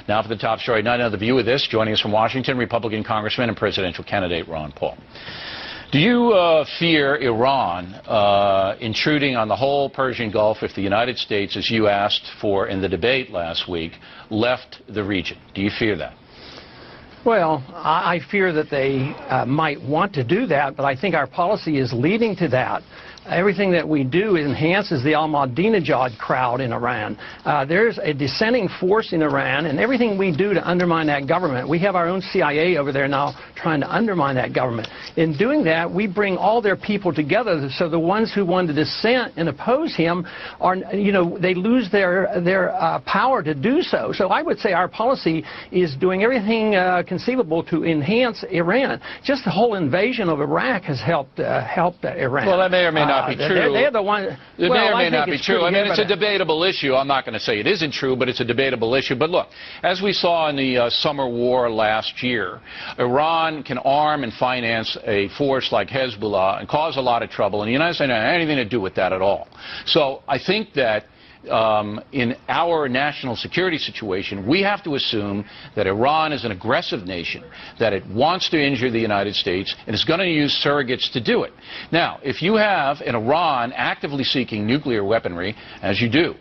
Now for the top story. Now the view of this. Joining us from Washington, Republican Congressman and presidential candidate Ron Paul. Do you fear Iran intruding on the whole Persian Gulf if the United States, as you asked for in the debate last week, left the region? Do you fear that? Well, I fear that they might want to do that, but I think our policy is leading to that. Everything that we do enhances the Ahmadinejad crowd in Iran. There's a dissenting force in Iran, and everything we do to undermine that government, we have our own CIA over there now trying to undermine that government. In doing that, we bring all their people together, so the ones who want to dissent and oppose him are, they lose their power to do so. So I would say our policy is doing everything conceivable to enhance Iran. Just the whole invasion of Iraq has helped Iran. Well, that may or may not be true. They're the one. It may or may not be true. I mean, it's a debatable issue. I'm not going to say it isn't true, but it's a debatable issue. But look, as we saw in the summer war last year, Iran can arm and finance a force like Hezbollah and cause a lot of trouble, and the United States doesn't have anything to do with that at all. So I think that in our national security situation, we have to assume that Iran is an aggressive nation, that it wants to injure the United States, and is going to use surrogates to do it. Now, if you have an Iran actively seeking nuclear weaponry, as you do,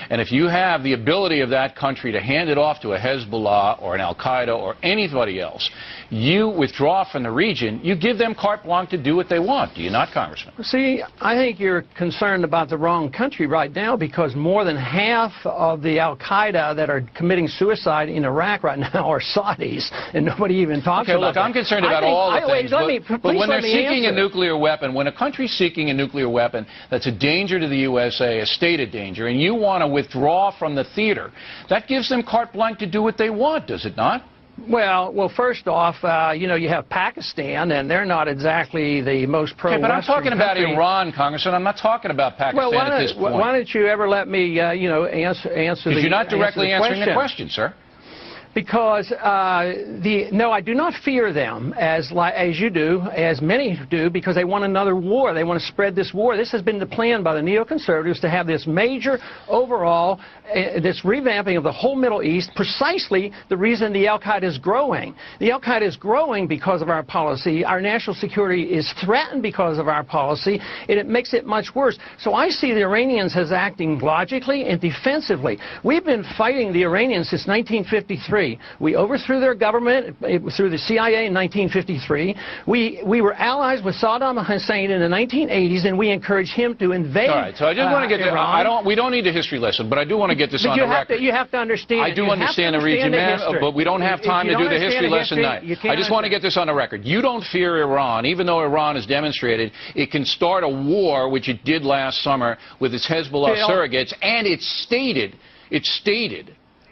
and if you have the ability of that country to hand it off to a Hezbollah or an Al-Qaeda or anybody else, you withdraw from the region, you give them carte blanche to do what they want. Do you not, Congressman? See, I think you're concerned about the wrong country right now, because more than half of the Al-Qaeda that are committing suicide in Iraq right now are Saudis, and nobody even talks about look, that. I'm concerned about all the things, but when they're seeking a nuclear weapon, when a country's seeking a nuclear weapon that's a danger to the USA, a stated danger, and you want to withdraw from the theater, that gives them carte blanche to do what they want, does it not? Well, first off, you have Pakistan, and they're not exactly the most pro-Western but I'm talking about country. Iran, Congressman. I'm not talking about Pakistan at this point. Why don't you ever let me, answer the Because you're not directly answering the question, sir. Because no, I do not fear them as you do, as many do, because they want another war. They want to spread this war. This has been the plan by the neoconservatives to have this major overall, this revamping of the whole Middle East, precisely the reason the Al-Qaeda is growing. The Al-Qaeda is growing because of our policy. Our national security is threatened because of our policy, and it makes it much worse. So I see the Iranians as acting logically and defensively. We've been fighting the Iranians since 1953. We overthrew their government through the CIA in 1953. We were allies with Saddam Hussein in the 1980s, and we encouraged him to invade. All right, so I just want to get Iran. we don't need a history lesson, but I do want to get this on the record. You have to understand. I do understand the region, man, but we don't have time to do the history lesson tonight. I just want to get this on the record. You don't fear Iran, even though Iran has demonstrated it can start a war, which it did last summer with its Hezbollah surrogates, and it's stated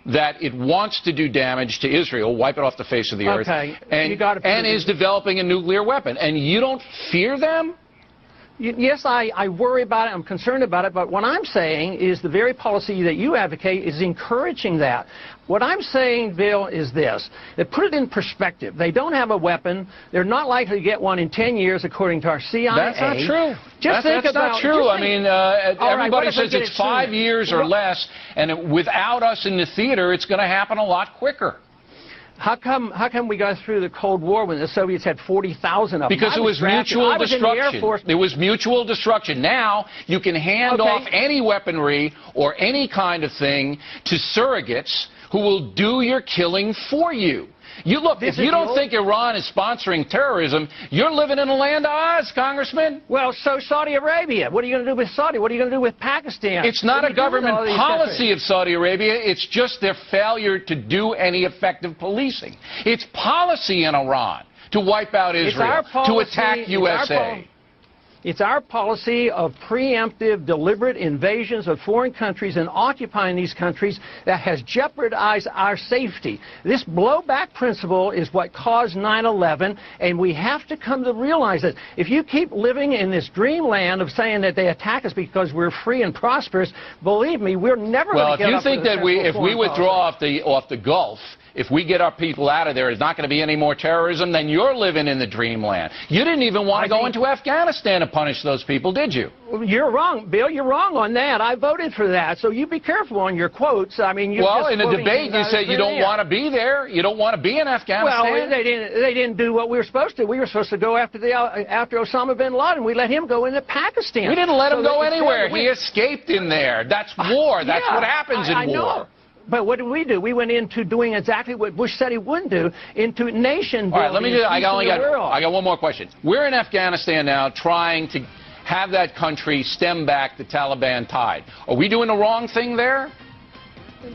that it wants to do damage to Israel, wipe it off the face of the earth, and is developing a nuclear weapon. And you don't fear them? Yes, I worry about it. I'm concerned about it. But what I'm saying is the very policy that you advocate is encouraging that. What I'm saying, Bill, is this. That put it in perspective. They don't have a weapon. They're not likely to get one in 10 years, according to our CIA. That's not true. That's not true. I mean, everybody says it's 5 years or less, and without us in the theater, it's going to happen a lot quicker. How come we got through the Cold War when the Soviets had 40,000 of them? Because it was mutual destruction. It was mutual destruction. Now you can hand off any weaponry or any kind of thing to surrogates who will do your killing for you. If you don't think Iran is sponsoring terrorism, you're living in a land of Oz, Congressman. Well, so Saudi Arabia. What are you going to do with Saudi? What are you going to do with Pakistan? It's not a government policy of Saudi Arabia. It's just their failure to do any effective policing. It's policy in Iran to wipe out Israel, to attack USA. It's our policy of preemptive, deliberate invasions of foreign countries and occupying these countries that has jeopardized our safety. This blowback principle is what caused 9/11, and we have to come to realize that if you keep living in this dreamland of saying that they attack us because we're free and prosperous, believe me, we're never going to get up. Well, if you think that if we withdraw off the Gulf if we get our people out of there, there's not going to be any more terrorism, then you're living in the dreamland. You didn't even want to go into Afghanistan and punish those people, did you? You're wrong, Bill. You're wrong on that. I voted for that. So you be careful on your quotes. I mean, you're well, just in the debate, you said you don't want to be there. You don't want to be in Afghanistan. Well, they didn't do what we were supposed to. We were supposed to go after Osama bin Laden. We let him go into Pakistan. We didn't let him go anywhere. He escaped in there. That's war. That's what happens in war. Know. But what did we do? We went into doing exactly what Bush said he wouldn't do, into nation building. All right, let me I got one more question. We're in Afghanistan now trying to have that country stem back the Taliban tide. Are we doing the wrong thing there?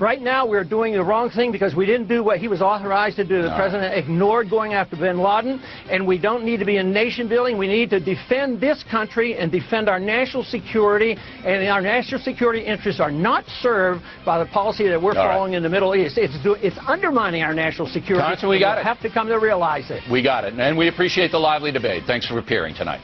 Right now, we're doing the wrong thing because we didn't do what he was authorized to do. The president ignored going after bin Laden, and we don't need to be in nation building. We need to defend this country and defend our national security, and our national security interests are not served by the policy that we're following in the Middle East. It's undermining our national security. Congressman, we got it. We have to come to realize it. We got it, and we appreciate the lively debate. Thanks for appearing tonight.